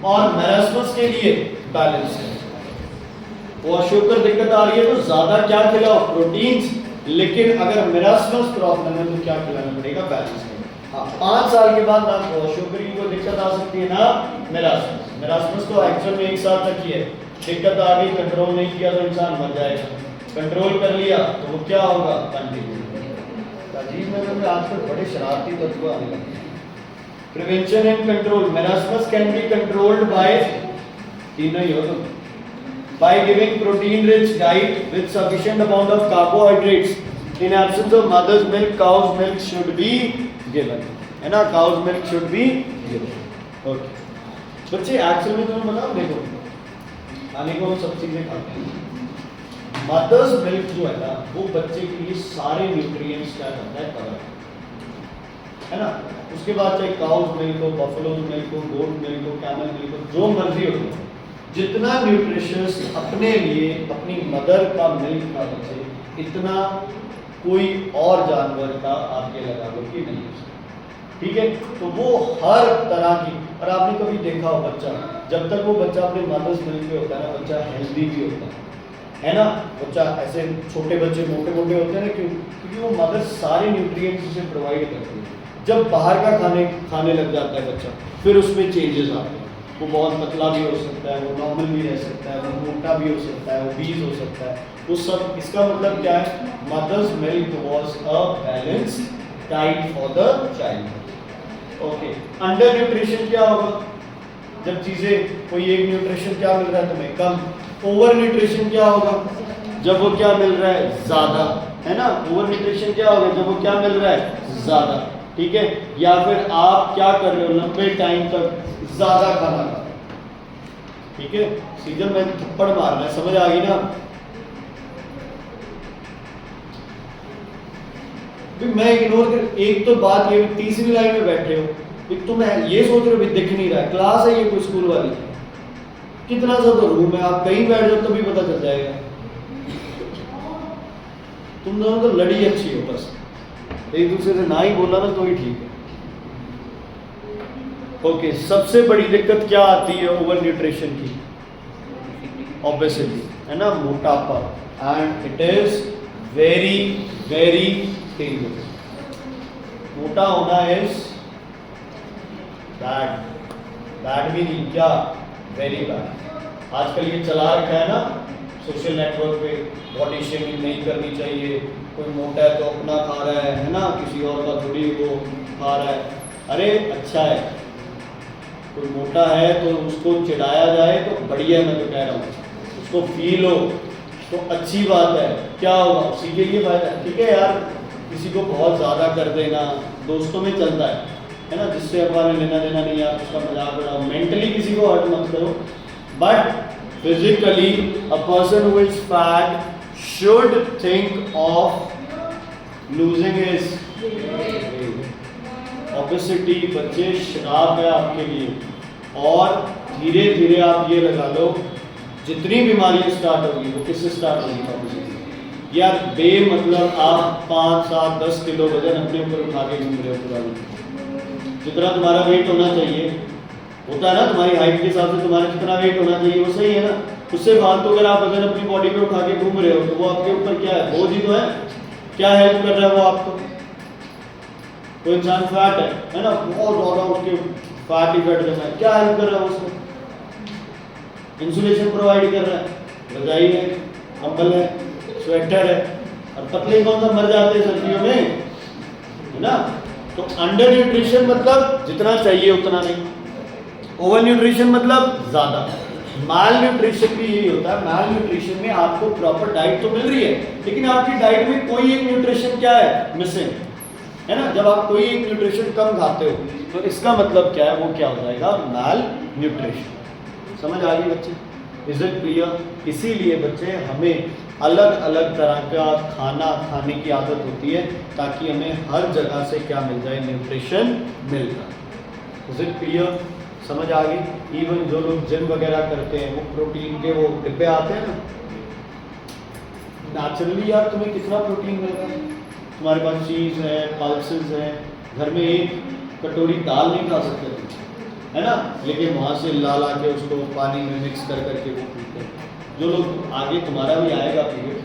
और मैरास्मस के लिए बैलेंस है। क्वाशोकर दिक्कत आ रही है तो ज्यादा क्या खिलाओ, प्रोटीन्स, लेकिन अगर मैरास्मस प्रॉब्लम है तो क्या खिलाना पड़ेगा, बैलेंस है। हाँ, 5 साल के बाद ना क्वाशोकर की कोई दिक्कत आ सकती है ना मैरास्मस, मैरास्मस तो एक्चुअल में 1 साल तक ही है, दिक्कत आ गई, कंट्रोल नहीं किया तो इंसान मर जाएगा, कंट्रोल कर लिया तो वो क्या होगा, कंटिन्यू। अजीब नगर में आजकल बड़े शरारती तत्व आने लगे। Prevention and control, marasmus can be controlled by, तीनों ही हो तो, by giving protein rich diet with sufficient amount of carbohydrates, in absence of mother's milk cow's milk should be given, है ना, cow's milk should be given। okay बच्चे एक्चुअल में तुम्हें बताओ, देखो खाने को हम सब चीजें खाते हैं, मदर्स मिल्क जो है ना वो बच्चे के लिए सारे न्यूट्रिएंट्स क्या करता है, कवर है ना। उसके बाद चाहे काउज मिल्क हो, बफलो मिल्क हो, गोट मिल्क हो, कैमल मिल्क हो, जो मर्जी हो, जितना न्यूट्रिशियस अपने लिए अपनी मदर का मिल्क का बचे, इतना कोई और जानवर का आप ये लगा लो कि नहीं हो सकता। ठीक है, तो वो हर तरह की, और आपने कभी देखा हो बच्चा, जब तक वो बच्चा अपने मदर्स मिल्क पे होता है ना, बच्चा हेल्दी भी होता है ना, बच्चा ऐसे छोटे बच्चे मोटे मोटे होते हैं ना, क्यों, क्योंकि वो मदर सारे न्यूट्रिएंट्स उसे प्रोवाइड करती है। जब बाहर का खाने लग जाता है बच्चा, फिर उसमें चेंजेस आते हैं, वो बहुत पतला भी हो सकता है, वो नॉर्मल भी रह सकता है, वो मोटा भी हो सकता है, वो बीज हो सकता है, वो सब। इसका मतलब क्या है, mothers milk was a balanced diet for the child. Okay, under nutrition क्या होगा, जब चीजें कोई एक न्यूट्रिशन क्या मिल रहा है तुम्हें, कम। ओवर न्यूट्रिशन क्या होगा, जब वो क्या मिल रहा है, ज्यादा, है ना। ओवर न्यूट्रिशन क्या होगा, जब वो क्या मिल रहा है, ज्यादा। ठीक है, या फिर आप क्या कर रहे हो, लंबे टाइम तक ज्यादा खाना खा, ठीक है। सीजन में थप्पड़ मारना है, समझ आ गई ना। मैं इग्नोर कर, एक तो बात ये, तीसरी लाइन में बैठे हो, तुम ये सोच रहे हो दिख नहीं रहा है, क्लास है ये कोई स्कूल वाली, कितना सा तो रूम है, आप कहीं बैठ जाओ तो भी पता चल जाएगा। तुम दोनों तो लड़ी अच्छी हो, बस एक दूसरे से ना ही बोला ना तो ही ठीक है। ओके, सबसे बड़ी दिक्कत क्या आती है ओवर न्यूट्रिशन की, ओबेसिटी, है ना, मोटापा, and it is very very dangerous. मोटा होना इज बैड, बैड भी नहीं, क्या, वेरी बैड। आजकल ये चला रखा है ना सोशल नेटवर्क पे, बॉडी शेमिंग नहीं करनी चाहिए, कोई मोटा है तो अपना खा रहा है ना, किसी और का थोड़ी वो खा रहा है। अरे अच्छा है, कोई मोटा है तो उसको चिढ़ाया जाए तो बढ़िया, मैं तो कह रहा हूँ, उसको फील हो तो अच्छी बात है, क्या होगा, उसी के लिए फायदा है। ठीक है यार, किसी को बहुत ज़्यादा कर देना दोस्तों में चलता है ना, जिससे अपना लेना देना नहीं, आप उसका मजाक उड़ाओ, मेंटली किसी को हर्ट मत करो, but physically a person who is fat should think of losing his obesity. बच्चे श्राप है आपके लिए, और धीरे धीरे आप ये लगा लो, जितनी बीमारियां स्टार्ट होगी वो किससे स्टार्ट होगी, ओबेसिटी। यार बे मतलब आप 5, 7, 10 किलो वजन अपने ऊपर उठा के घूम रहे हो पूरा दिन, जितना तुम्हारा वेट होना चाहिए होता है ना, तुम्हारी हाइट के हिसाब से तुम्हारा जितना वेट होना चाहिए वो सही है ना, उससे फालतू अगर आप वजन अपनी बॉडी पे उठा के घूम रहे हो तो वो आपके ऊपर क्या है, बोझ ही तो है। क्या हेल्प कर रहा है वो आपको? कोई इंसान फैट है ना, बहुत ज़्यादा उसके फैट इफेक्ट करना है, क्या हेल्प कर रहा है उसको? इंसुलेशन प्रोवाइड कर रहा है, रजाई है, कंबल है, स्वेटर है। और पतले कौन सा मर जाते हैं सर्दियों में, है ना। तो अंडर न्यूट्रिशन मतलब जितना चाहिए उतना नहीं, ओवर न्यूट्रिशन मतलब ज़्यादा। माल न्यूट्रिशन भी यही होता है। माल न्यूट्रिशन में आपको प्रॉपर डाइट तो मिल रही है, लेकिन आपकी डाइट में कोई एक न्यूट्रिशन क्या है, मिसिंग है ना। जब आप कोई एक न्यूट्रिशन कम खाते हो तो इसका मतलब क्या है, वो क्या हो जाएगा, माल न्यूट्रिशन। समझ आ गई बच्चे? Is it clear? इसीलिए बच्चे हमें अलग अलग तरह का खाना खाने की आदत होती है, ताकि हमें हर जगह से क्या मिल जाए, न्यूट्रिशन मिल जाए। Is it clear? समझ आ गई? इवन जो लोग जिम वगैरह करते हैं वो प्रोटीन के वो डिब्बे आते हैं ना, नेचुरली यार तुम्हें कितना प्रोटीन मिल रहा है। तुम्हारे पास चीज़ है, पल्सेस है, घर में एक कटोरी दाल नहीं खा सकते तुम, है ना, लेकिन वहाँ से ला के उसको पानी में मिक्स कर करके वो पीते हैं। जो लोग आगे तुम्हारा भी आएगा पीरियड,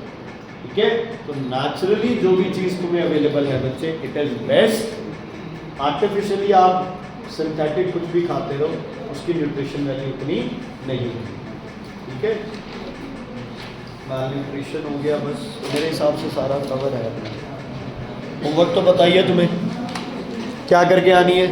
ठीक है। तो नेचुरली जो भी चीज़ तुम्हें अवेलेबल है बच्चे, इट इज़ बेस्ट। आर्टिफिशियली आप सिंथेटिक कुछ भी खाते रहो, उसकी न्यूट्रिशन वैल्यू उतनी नहीं है, ठीक है। माल न्यूट्रिशन हो गया, बस मेरे हिसाब से सारा कवर है अपना। होमवर्क तो बताइए तुम्हें क्या करके आनी है।